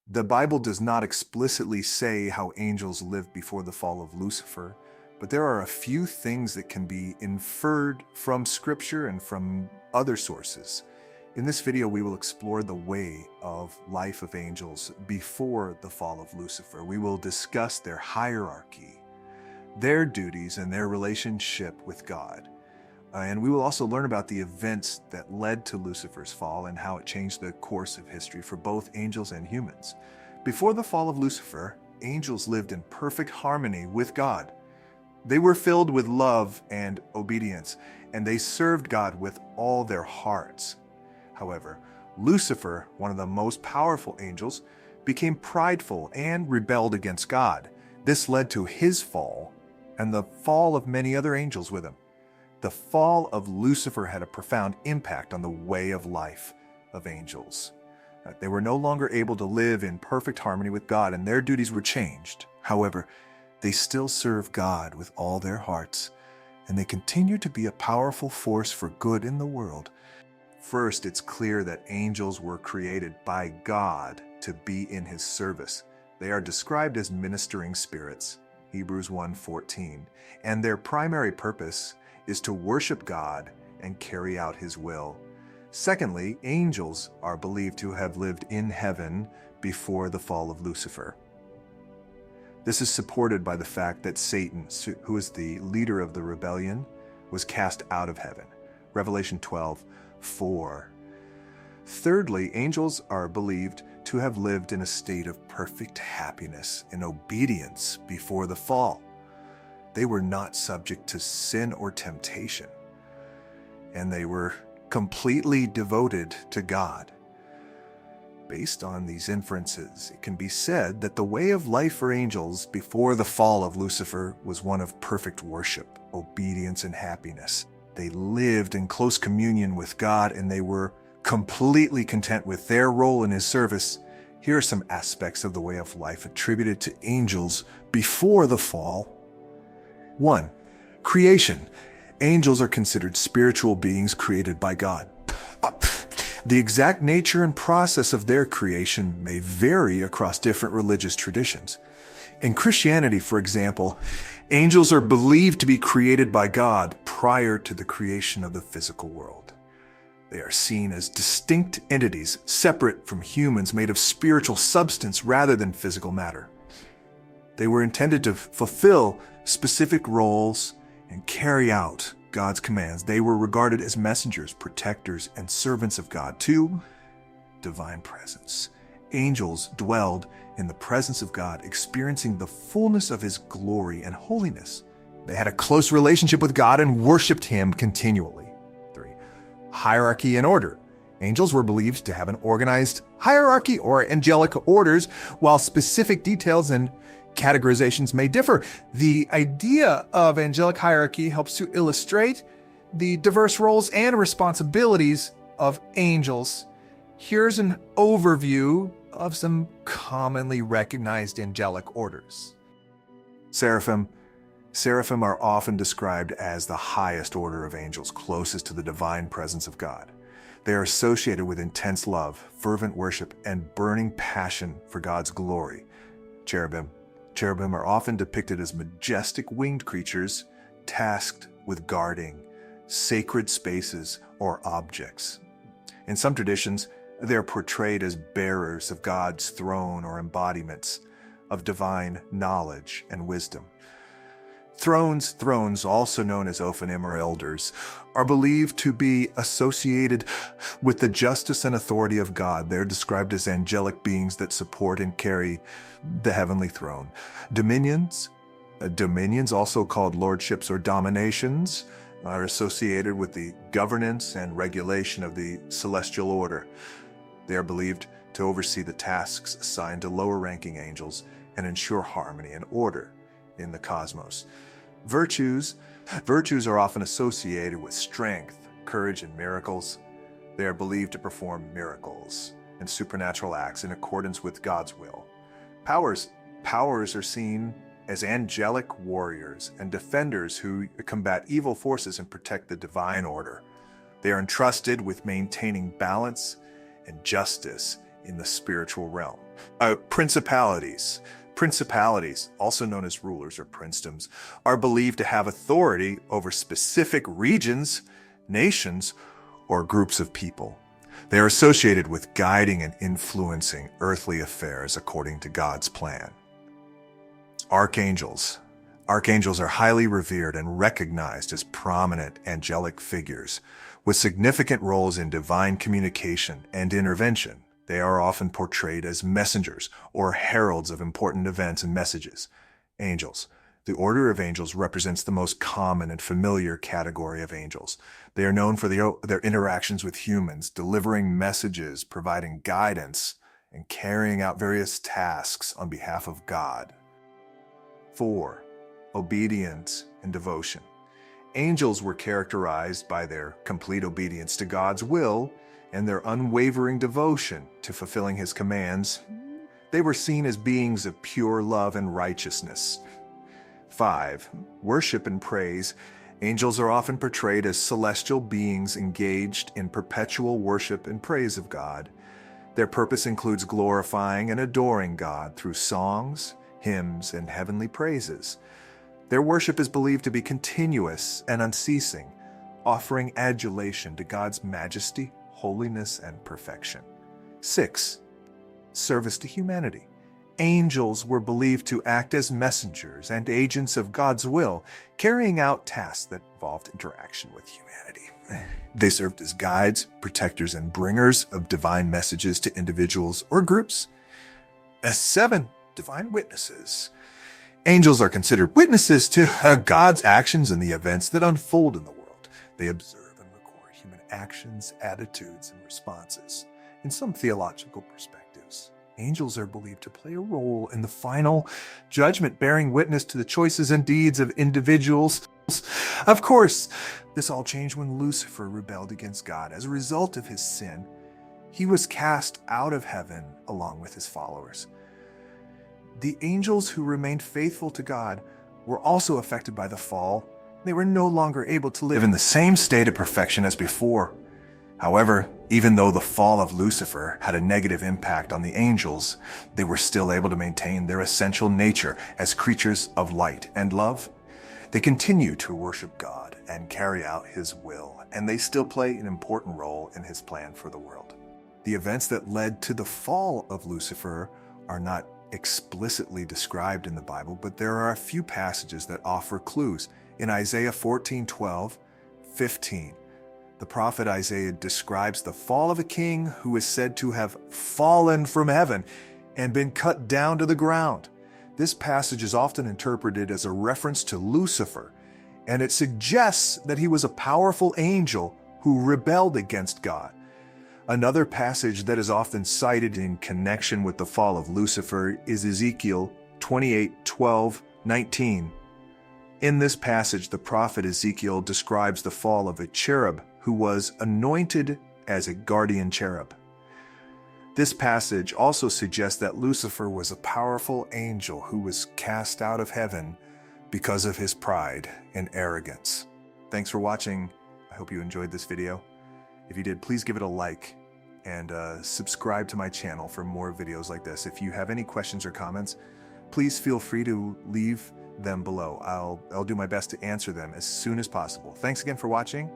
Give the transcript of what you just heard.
The Bible does not explicitly say how angels lived before the fall of Lucifer, but there are a few things that can be inferred from Scripture and from other sources. In this video, we will explore the way of life of angels before the fall of Lucifer. We will discuss their hierarchy, their duties, and their relationship with God. And we will also learn about the events that led to Lucifer's fall and how it changed the course of history for both angels and humans. Before the fall of Lucifer, angels lived in perfect harmony with God. They were filled with love and obedience, and they served God with all their hearts. However, Lucifer, one of the most powerful angels, became prideful and rebelled against God. This led to his fall and the fall of many other angels with him. The fall of Lucifer had a profound impact on the way of life of angels. They were no longer able to live in perfect harmony with God, and their duties were changed. However, they still serve God with all their hearts, and they continue to be a powerful force for good in the world. First, it's clear that angels were created by God to be in his service. They are described as ministering spirits, Hebrews 1:14, and their primary purpose is to worship God and carry out his will. Secondly, angels are believed to have lived in heaven before the fall of Lucifer. This is supported by the fact that Satan, who is the leader of the rebellion, was cast out of heaven. Revelation 12:4. Thirdly, angels are believed to have lived in a state of perfect happiness and obedience before the fall. They were not subject to sin or temptation, and they were completely devoted to God. Based on these inferences, it can be said that the way of life for angels before the fall of Lucifer was one of perfect worship, obedience, and happiness. They lived in close communion with God, and they were completely content with their role in his service. Here are some aspects of the way of life attributed to angels before the fall. 1. Creation. Angels are considered spiritual beings created by God. The exact nature and process of their creation may vary across different religious traditions. In Christianity, for example, angels are believed to be created by God prior to the creation of the physical world. They are seen as distinct entities, separate from humans, made of spiritual substance rather than physical matter. They were intended to fulfill specific roles and carry out God's commands. They were regarded as messengers, protectors, and servants of God. 2. Divine presence. Angels dwelled in the presence of God, experiencing the fullness of his glory and holiness. They had a close relationship with God and worshiped him continually. 3. Hierarchy and order. Angels were believed to have an organized hierarchy or angelic orders, while specific details and categorizations may differ. The idea of angelic hierarchy helps to illustrate the diverse roles and responsibilities of angels. Here's an overview of some commonly recognized angelic orders. Seraphim. Seraphim are often described as the highest order of angels, closest to the divine presence of God. They are associated with intense love, fervent worship, and burning passion for God's glory. Cherubim. Cherubim are often depicted as majestic winged creatures tasked with guarding sacred spaces or objects. In some traditions, they are portrayed as bearers of God's throne or embodiments of divine knowledge and wisdom. Thrones, also known as Ophanim or elders, are believed to be associated with the justice and authority of God. They're described as angelic beings that support and carry the heavenly throne. Dominions, also called lordships or dominations, are associated with the governance and regulation of the celestial order. They are believed to oversee the tasks assigned to lower-ranking angels and ensure harmony and order in the cosmos. Virtues are often associated with strength, courage, and miracles. They are believed to perform miracles and supernatural acts in accordance with God's will. Powers are seen as angelic warriors and defenders who combat evil forces and protect the divine order. They are entrusted with maintaining balance and justice in the spiritual realm. Principalities. Principalities, also known as rulers or princedoms, are believed to have authority over specific regions, nations, or groups of people. They are associated with guiding and influencing earthly affairs according to God's plan. Archangels. Archangels are highly revered and recognized as prominent angelic figures with significant roles in divine communication and intervention. They are often portrayed as messengers or heralds of important events and messages. Angels. The order of angels represents the most common and familiar category of angels. They are known for their interactions with humans, delivering messages, providing guidance, and carrying out various tasks on behalf of God. 4. Obedience and devotion. Angels were characterized by their complete obedience to God's will and their unwavering devotion to fulfilling His commands. They were seen as beings of pure love and righteousness. 5. Worship and praise. Angels are often portrayed as celestial beings engaged in perpetual worship and praise of God. Their purpose includes glorifying and adoring God through songs, hymns, and heavenly praises. Their worship is believed to be continuous and unceasing, offering adulation to God's majesty, holiness, and perfection. 6. Service to humanity. Angels were believed to act as messengers and agents of God's will, carrying out tasks that involved interaction with humanity. They served as guides, protectors, and bringers of divine messages to individuals or groups. 7. Divine witnesses. Angels are considered witnesses to God's actions and the events that unfold in the world. They observe and record human actions, attitudes, and responses. In some theological perspectives, angels are believed to play a role in the final judgment, bearing witness to the choices and deeds of individuals. Of course, this all changed when Lucifer rebelled against God. As a result of his sin, he was cast out of heaven along with his followers. The angels who remained faithful to God were also affected by the fall. They were no longer able to live in the same state of perfection as before. However, even though the fall of Lucifer had a negative impact on the angels, they were still able to maintain their essential nature as creatures of light and love. They continue to worship God and carry out His will, and they still play an important role in His plan for the world. The events that led to the fall of Lucifer are not explicitly described in the Bible, but there are a few passages that offer clues. In Isaiah 14:12, 15, the prophet Isaiah describes the fall of a king who is said to have fallen from heaven and been cut down to the ground. This passage is often interpreted as a reference to Lucifer, and it suggests that he was a powerful angel who rebelled against God. Another passage that is often cited in connection with the fall of Lucifer is Ezekiel 28:12-19. In this passage, the prophet Ezekiel describes the fall of a cherub who was anointed as a guardian cherub. This passage also suggests that Lucifer was a powerful angel who was cast out of heaven because of his pride and arrogance. Thanks for watching. I hope you enjoyed this video. If you did, please give it a like and subscribe to my channel for more videos like this. If you have any questions or comments, please feel free to leave them below. I'll do my best to answer them as soon as possible. Thanks again for watching.